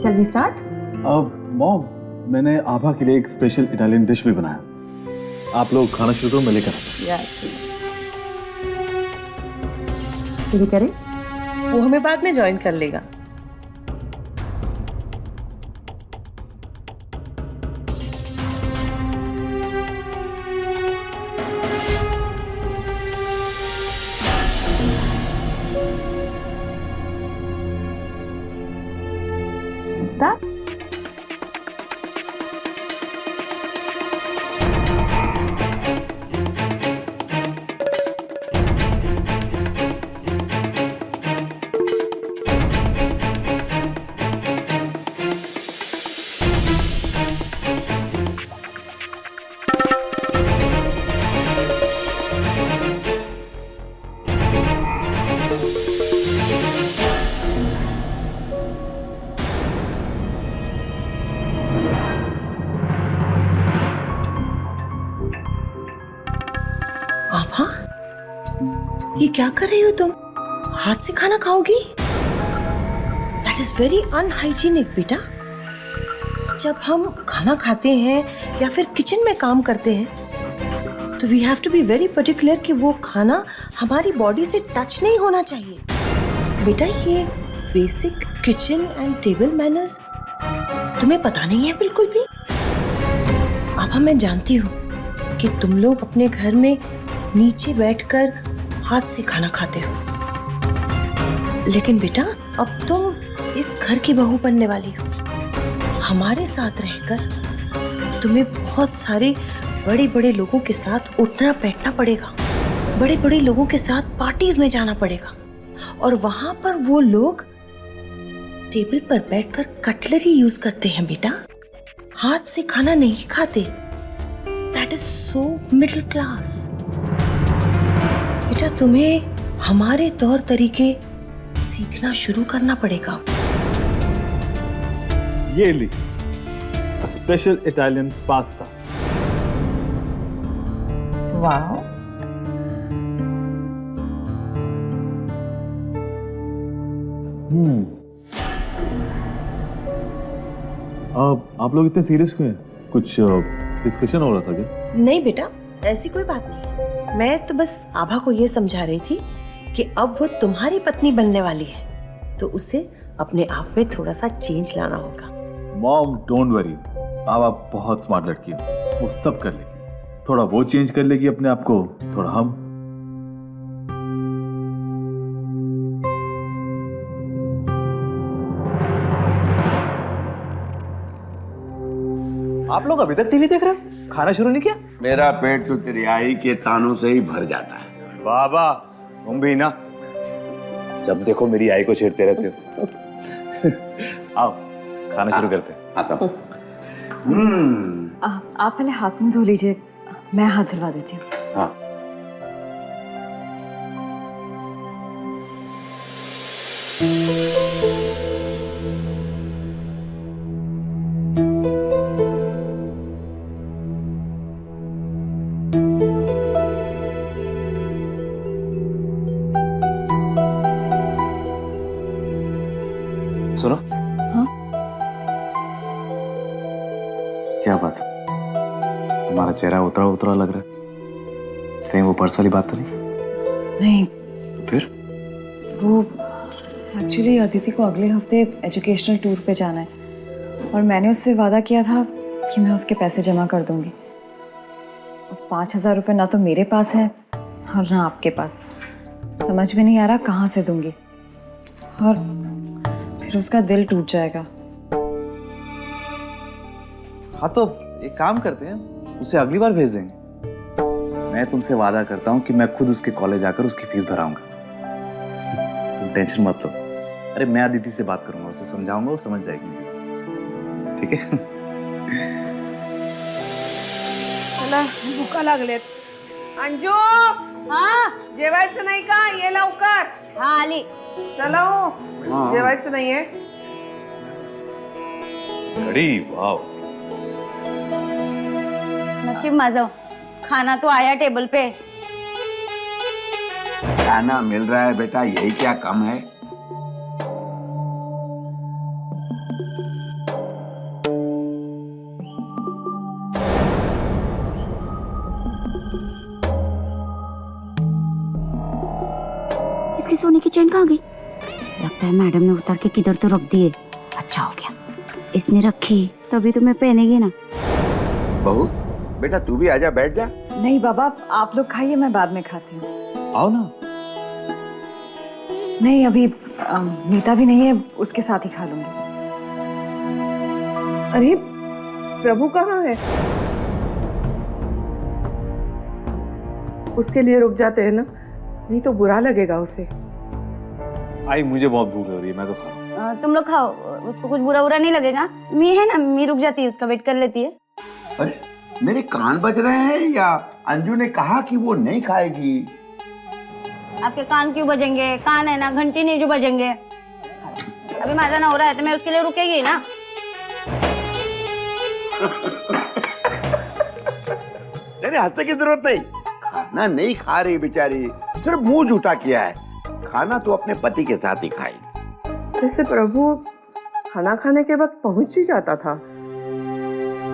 Shall we start? Mom, मैंने आभा के लिए एक स्पेशल इटालियन डिश भी बनाया। आप लोग खाना शुरू करो, मैं लेकर आता हूं। शुरू करें? वो हमें बाद में ज्वाइन कर लेगा। Start. आभा, ये क्या कर रही हो तुम? हाथ से खाना खाओगी? दैट इज वेरी अनहाइजीनिक बेटा। जब हम खाना खाते हैं या फिर किचन में काम करते हैं तो we have to be very particular कि वो खाना हमारी बॉडी से टच नहीं होना चाहिए। बेटा, ये basic kitchen and table manners तुम्हें पता नहीं है बिल्कुल भी? आभा, मैं जानती हूँ कि तुम लोग अपने घर में नीचे बैठकर हाथ से खाना खाते हो, लेकिन बेटा अब तुम इस घर की बहू बनने वाली हो। हमारे साथ रहकर तुम्हें बहुत सारे बड़े बड़े लोगों के साथ उठना बैठना पड़ेगा, बड़े बड़े लोगों के साथ पार्टीज में जाना पड़ेगा, और वहां पर वो लोग टेबल पर बैठकर कटलरी यूज करते हैं बेटा, हाथ से खाना नहीं खाते। That is so middle class. बेटा, तुम्हें हमारे तौर तरीके सीखना शुरू करना पड़ेगा। ये ली स्पेशल इटालियन पास्ता। Wow. आप लोग इतने सीरियस क्यों हैं? कुछ डिस्कशन हो रहा था क्या? नहीं बेटा, ऐसी कोई बात नहीं। मैं तो बस आभा को ये समझा रही थी कि अब वो तुम्हारी पत्नी बनने वाली है, तो उसे अपने आप में थोड़ा सा चेंज लाना होगा। मॉम, डोंट वरी, आप बहुत स्मार्ट लड़की हो, वो सब कर लेगी। थोड़ा वो चेंज कर लेगी अपने आप को, थोड़ा हम। आप लोग अभी तक टीवी देख रहे हो? खाना शुरू नहीं किया? मेरा पेट तो तेरी आई के तानों से ही भर जाता है। बाबा, तुम भी ना जब देखो मेरी आई को छेड़ते रहते हो। आओ खाना शुरू करते हैं। आता हूं। आप पहले हाथ मुंह धो लीजिए, मैं हाथ धुलवा देती हूँ। हाँ। सुनो। हाँ? क्या बात? तुम्हारा चेहरा उतरा उतरा लग रहा है। कहीं वो पर्स वाली बात तो नहीं? नहीं, फिर? वो एक्चुअली अदिति को अगले हफ्ते एजुकेशनल टूर पे जाना है और मैंने उससे वादा किया था कि मैं उसके पैसे जमा कर दूंगी। 5,000 रुपये ना तो मेरे पास है और ना आपके पास। समझ में नहीं आ रहा कहाँ से दूंगी, और फिर उसका दिल टूट जाएगा। हाँ तो एक काम करते हैं, उसे अगली बार भेज देंगे। मैं तुमसे वादा करता हूँ कि मैं खुद उसके कॉलेज आकर उसकी फीस भराऊंगा। तुम टेंशन मत लो। अरे मैं अदिति से बात करूंगा, उसे समझाऊंगा, वो समझ जाएगी। ठीक है? चला, भूका लागलेत. अंजू, हाँ जेवायचं नाही का? ये लवकर. हाँ आली. चला हो, जेवायचं नाहीये. अरे वाह, नशीब माझं, खाना तो आया टेबल पे. खाना मिल रहा है बेटा, यही क्या कम है? सोने की चेन कहाँ गई? लगता है मैडम ने उतार के किधर तो रख दिए। अच्छा हो गया, इसने रखी तभी तो मैं पहनेगी ना। बहू बेटा तू भी आजा, बैठ जा। नहीं बाबा, आप लोग खाइए, मैं बाद में खाती हूँ। आओ ना। नहीं, अभी नीता भी नहीं है, उसके साथ ही खा लूंगी। अरे प्रभु कहाँ है? उसके लिए रुक जाते हैं ना, नहीं तो बुरा लगेगा उसे। आई मुझे बहुत भूख लग रही है, मैं तो खा रहा हूँ। तुम लोग खाओ, उसको कुछ बुरा बुरा नहीं लगेगा। मी है ना, मी रुक जाती है, उसका वेट कर लेती है। अरे मेरे कान बज रहे हैं या अंजू ने कहा कि वो नहीं खाएगी? आपके कान क्यों बजेंगे? कान है ना, घंटी नहीं जो बजेंगे। अभी माझा नवरा है तो मैं उसके लिए रुकेगी ना। नहीं हंसने की जरूरत नहीं, खाना नहीं खा रही बेचारी, सिर्फ मुंह झूठा किया है। खाना तो अपने पति के साथ ही खाएगी। जैसे प्रभु खाना खाने के वक्त पहुंच ही जाता था,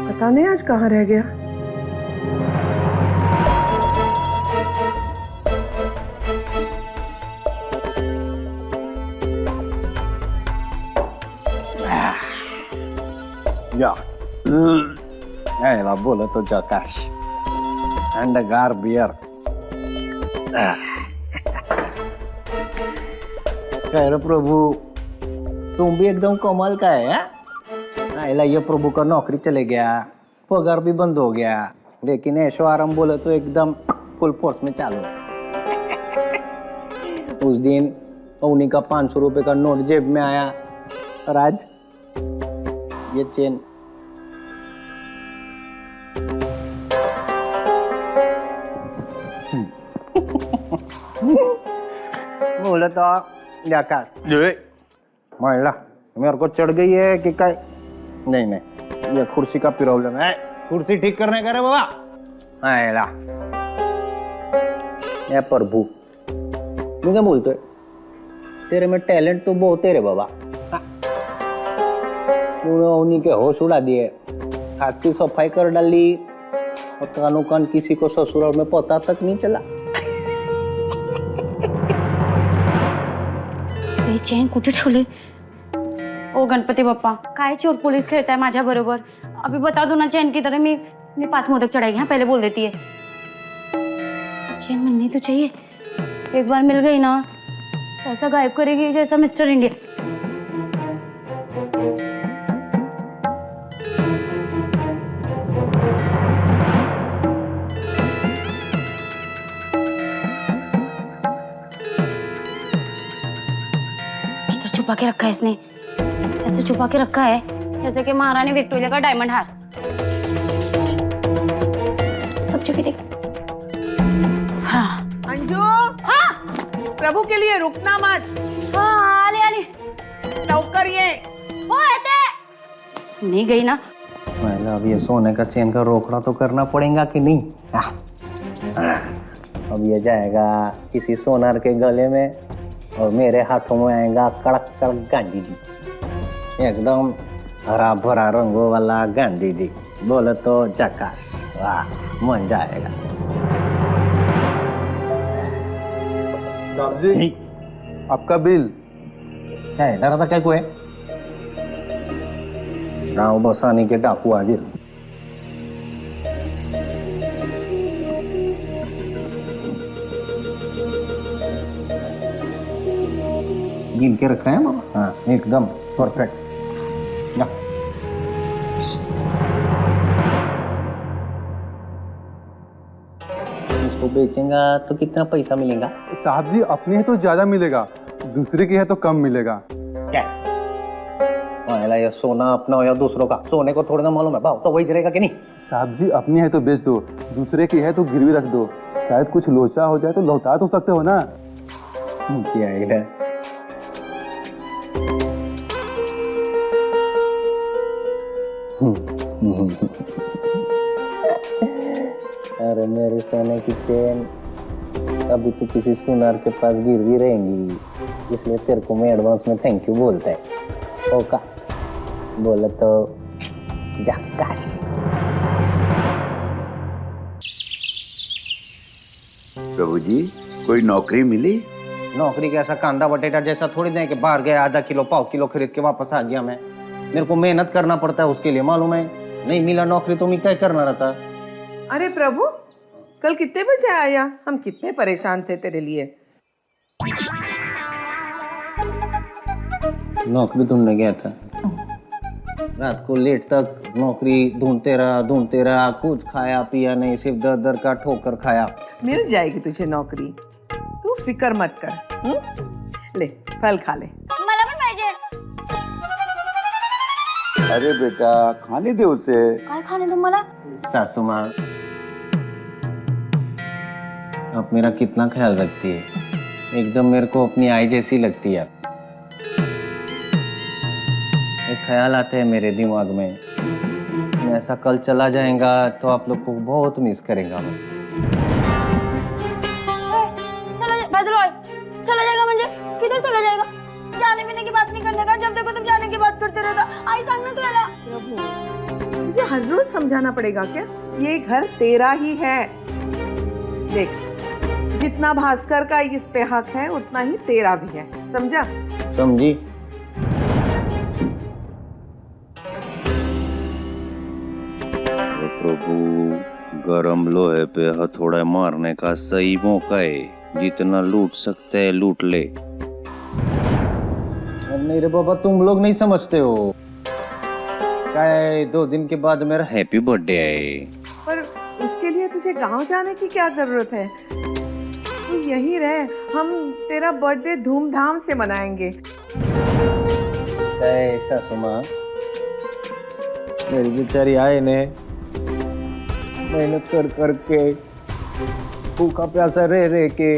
पता नहीं आज कहाँ रह गया। या यायला बोलत होता काश थंडगार बियर. काय रे प्रभु, तुम भी एकदम कमाल का है. यायला ये प्रभु का नौकरी चले गया, पगार भी बंद हो गया, लेकिन ऐशो आराम बोले तो एकदम फुल फोर्स में चालू है. उस दिन उन्हीं का 500 रुपए का नोट जेब में आया और आज ये चेन. बोले तो महिला मेरे को चढ़ गई है कि काय. नहीं नहीं, ये कुर्सी का प्रॉब्लम है. कुर्सी ठीक करने का रे बाबा. आयला ये प्रभु, मैं क्या बोलते है, तेरे में टैलेंट तो बहुत है रे बाबा. उन्हीं के होश उड़ा दिए, हाथ की सफाई कर डाली और कानों कान किसी को ससुराल में पता तक नहीं चला. चेन कुठे ठेवले? ओ गणपती बाप्पा, काय चोर पोलीस खेळताय माझ्या बरोबर. अभी बता दो ना चेन की तरह. मैं 5 मोदक चढ़ाएगी. हाँ, पहले बोल देती है. चेन मिलनी तो चाहिए. एक बार मिल गई ना तो ऐसा गायब करेगी जैसा मिस्टर इंडिया. छुपा के रखा है इसने, ऐसे छुपा के रखा है जैसे कि महारानी विक्टोरिया का डायमंड हार. सब जगह देख. हाँ अंजू, हाँ प्रभु के लिए रुकना मत. हाँ, आले आले लवकर ये. हो येते. नहीं गई ना. महिला, अब ये सोने का चेन का रोकड़ा तो करना पड़ेगा कि नहीं. अब ये जाएगा किसी सोनार के गले में और मेरे हाथों में आएगा कड़क कड़क गांधी जी. एकदम हरा भरा रंगों वाला गांधी जी. बोले तो झकास. वाह, मन जाएगा. साहब जी, आपका बिल. क्या है, डरा था क्या कोई? गाँव बसाने के डाकू हाजिर. गिन के रखा है बाबा. हाँ, एकदम परफेक्ट. ना इसको बेचेंगा तो कितना पैसा मिलेगा? साहब जी, अपनी है तो ज्यादा मिलेगा, दूसरे की है तो कम मिलेगा. क्या महिला, ये सोना अपना हो या दूसरों का, सोने को थोड़ा ना मालूम है भाव तो वही रहेगा कि नहीं. साहब जी, अपनी है तो बेच दो, दूसरे की है तो गिरवी रख दो, शायद कुछ लोचा हो जाए तो लौटा तो सकते हो ना. क्या है? अरे मेरी सोने की चेन अभी तो किसी सुनार के पास गिरवी रहेंगी, इसलिए तेरे को मैं एडवांस में थैंक यू बोलता है. ओका बोले तो झकास. प्रभु जी, कोई नौकरी मिली? नौकरी का ऐसा कांदा बटेटा जैसा थोड़ी नहीं कि बाहर गया आधा किलो पाव किलो खरीद के वापस आ गया मैं। मेरे को मेहनत करना पड़ता है उसके लिए, मालूम है? नहीं मिला नौकरी तो मैं क्या करना रहता। अरे प्रभु, कल कितने बजे आया? हम कितने परेशान थे तेरे लिए। नौकरी ढूंढने गया था, रात को लेट तक नौकरी ढूंढते रहा, कुछ खाया पिया नहीं, सिर्फ दर दर का ठोकर खाया। मिल जाएगी तुझे नौकरी, तू फिक्र मत कर। ले फल खा ले। मला पण पाहिजे। अरे बेटा खाने दे उसे। काय खाणे तुम्हाला? सासू माँ, आप मेरा कितना ख्याल रखती है, एकदम मेरे को अपनी आई जैसी लगती है। एक ख्याल आते हैं मेरे दिमाग में, मैं ऐसा कल चला जाएगा तो आप लोग को बहुत मिस करेगा मैं। चला जाएगा म्हणजे किधर चला जाएगा? जाने पीने की बात नहीं करने का, जब देखो तुम जाने की बात करते रहता। आई सांग ना तू याला। प्रभु, मुझे हर रोज समझाना पड़ेगा क्या? ये घर तेरा ही है। देख, जितना भास्कर का इस पे हक है उतना ही तेरा भी है, समझा? समझी? प्रभु, गरम लोहे पे हथौड़ा मारने का सही मौका है, जितना लूट सकते हैं लूट ले। नहीं रे बाबा, तुम लोग नहीं समझते हो। क्या है, 2 दिन के बाद मेरा हैप्पी बर्थडे है। पर उसके लिए तुझे गांव जाने की क्या जरूरत है? तू यहीं रह, हम तेरा बर्थडे धूमधाम से मनाएंगे। सासू माँ, मेरी बेचारी आए ने मेहनत कर करके भूखा प्यासा रह के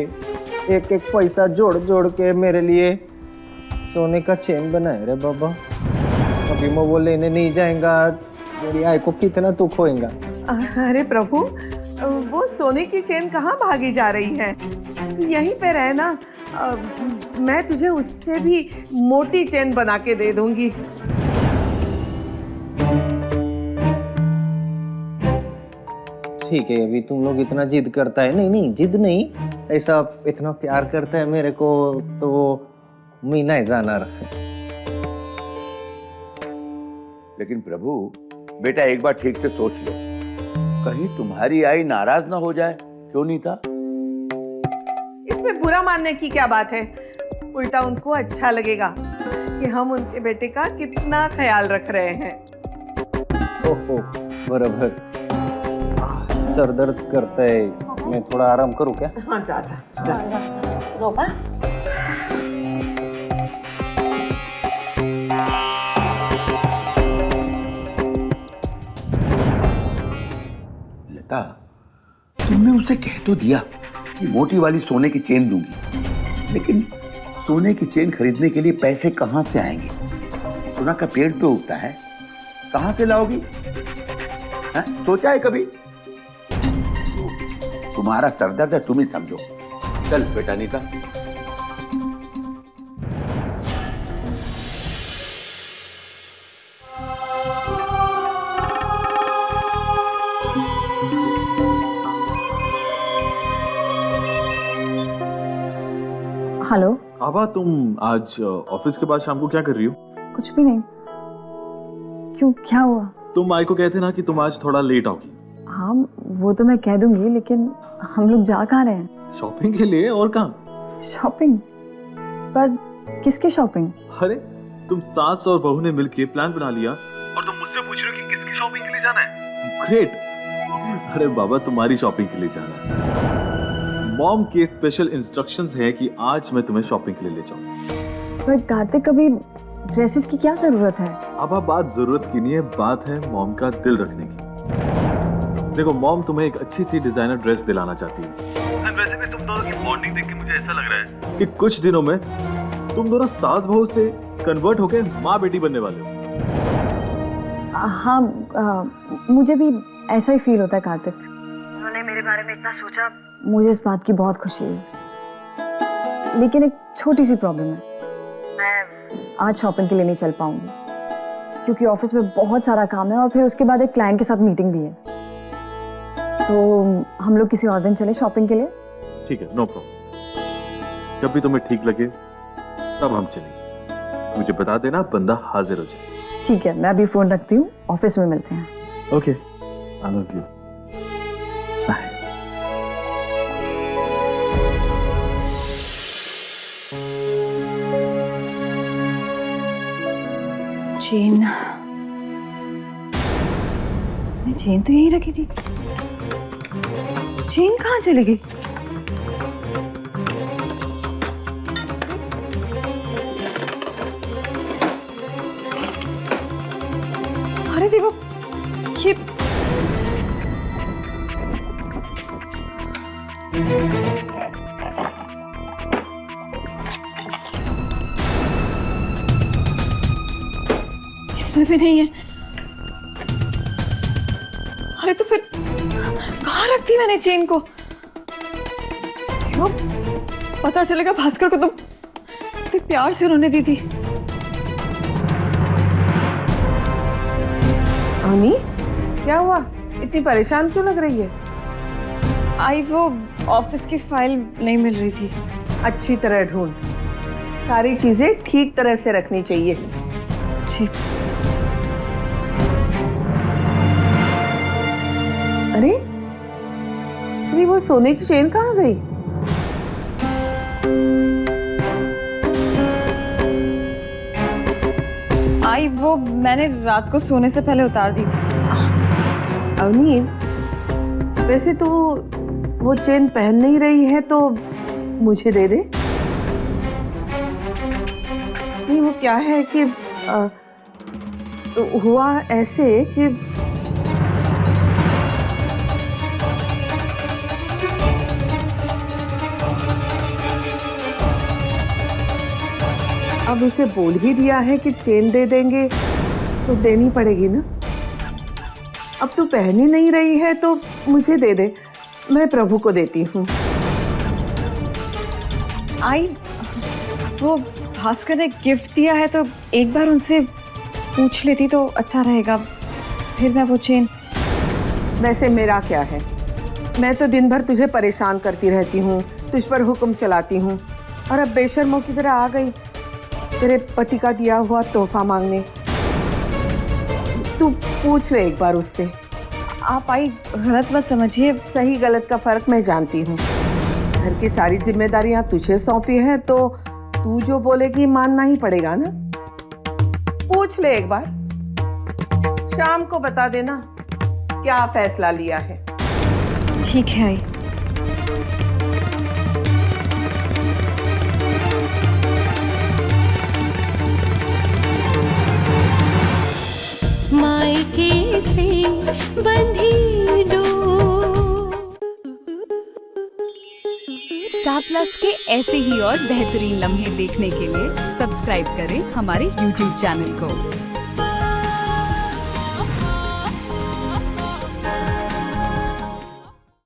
एक एक पैसा जोड़ के मेरे लिए सोने का चेन बनाए रे बाबा। अभी मैं वो लेने नहीं जाएगा, मेरी आई को कितना दुख होएगा। अरे प्रभु, वो सोने की चेन कहाँ भागी जा रही है? तू यहीं पे रह ना, मैं तुझे उससे भी मोटी चेन बना के दे दूंगी। ठीक है, अभी तुम लोग इतना जिद करता है, नहीं जिद नहीं, ऐसा इतना प्यार करता है मेरे को तो मैं नहीं जाना। लेकिन प्रभु बेटा एक बार ठीक से सोच लो, कहीं तुम्हारी आई नाराज ना हो जाए। क्यों नीता? इसमें बुरा मानने की क्या बात है? उल्टा उनको अच्छा लगेगा कि हम उनके बेटे का कितना ख्याल रख रहे हैं। ओहो, बराबर। सर दर्द करता है, मैं थोड़ा आराम करूं क्या? हाँ, जा। झोपा। लता, तुमने उसे कह तो दिया कि मोटी वाली सोने की चेन दूंगी, लेकिन सोने की चेन खरीदने के लिए पैसे कहाँ से आएंगे? सोना का पेड़ पे उगता है, कहाँ से लाओगी? सोचा है कभी? तुम्हारा सरदर्द है, तुम ही समझो। चल बेटा नीता। हेलो। आभा, तुम आज ऑफिस के बाद शाम को क्या कर रही हो? कुछ भी नहीं। क्यों, क्या हुआ? तुम आई को कहते ना कि तुम आज थोड़ा लेट आओगी। हाँ, वो तो मैं कह दूंगी, लेकिन हम लोग जा कहाँ रहे हैं? शॉपिंग के लिए, और कहाँ? शॉपिंग? पर किसकी शॉपिंग? अरे तुम सास और बहू ने मिलके प्लान बना लिया और तुम मुझसे पूछ रहे हो कि किसकी शॉपिंग के लिए जाना है? ग्रेट। अरे बाबा, तुम्हारी शॉपिंग के लिए जाना है। मॉम के स्पेशल इंस्ट्रक्शंस है कि आज मैं तुम्हें शॉपिंग के लिए ले जाऊँ। पर कार्तिक, कभी ड्रेसेस की क्या जरूरत है? अब बात जरूरत की नहीं है, बात है मॉम का दिल रखने की। देखो, मॉम तुम्हें एक अच्छी सी डिजाइनर ड्रेस दिलाना चाहती है। वैसे भी तुम दोनों की बॉन्डिंग देख के मुझे ऐसा लग रहा है कि कुछ दिनों में तुम दोनों सास बहू से कन्वर्ट होके माँ बेटी बनने वाले हो। हाँ, मुझे भी ऐसा ही फील होता है कार्तिक। उन्होंने मेरे बारे में इतना सोचा, मुझे इस बात की बहुत खुशी है। लेकिन एक छोटी सी प्रॉब्लम है, मैं आज शॉपिंग के लिए नहीं चल पाऊंगी क्योंकि ऑफिस में बहुत सारा काम है और फिर उसके बाद एक क्लाइंट के साथ मीटिंग भी है। तो हम लोग किसी और दिन चले शॉपिंग के लिए? ठीक है, नो प्रॉब्लम। जब भी तुम्हें ठीक लगे तब हम चलेंगे। मुझे बता देना, बंदा हाजिर हो जाए। ठीक है, मैं अभी फोन रखती हूँ, ऑफिस में मिलते हैं। Okay, I love you. Bye. Chain, मैं चेन तो यहीं रखी थी। चेन कहाँ चली गई? अरे देखो, ये इसमें भी नहीं है। अरे तो फिर कहाँ रख दी मैंने चेन को? क्यों पता चलेगा भास्कर को तो इतने प्यार से उन्होंने दी थी। अवनी, क्या हुआ? इतनी परेशान क्यों लग रही है? आई वो ऑफिस की फाइल नहीं मिल रही थी। अच्छी तरह ढूंढ, सारी चीजें ठीक तरह से रखनी चाहिए। जी। अरे अरे, वो सोने की चेन कहाँ गई? आई वो मैंने रात को सोने से पहले उतार दी। अवनी, वैसे तो वो चेन पहन नहीं रही है तो मुझे दे दे। नहीं, वो क्या है कि हुआ ऐसे कि अब उसे बोल ही दिया है कि चेन दे देंगे तो देनी पड़ेगी ना। अब तू पहन ही नहीं रही है तो मुझे दे दे, मैं प्रभु को देती हूँ। आई वो भास्कर ने गिफ्ट दिया है तो एक बार उनसे पूछ लेती तो अच्छा रहेगा। फिर मैं वो चेन। वैसे मेरा क्या है, मैं तो दिन भर तुझे परेशान करती रहती हूँ, तुझ पर हुक्म चलाती हूँ, और अब बेशर्मों की तरह आ गई तेरे पति का दिया हुआ तोहफा मांगने। तू पूछ ले एक बार उससे। आप आई गलत मत समझिए। सही गलत का फर्क मैं जानती हूँ। घर की सारी जिम्मेदारियां तुझे सौंपी हैं तो तू जो बोलेगी मानना ही पड़ेगा ना। पूछ ले एक बार, शाम को बता देना क्या फैसला लिया है। ठीक है आई। मायके से बंधी डोर। स्टार प्लस के ऐसे ही और बेहतरीन लम्हे देखने के लिए सब्सक्राइब करें हमारे YouTube चैनल को।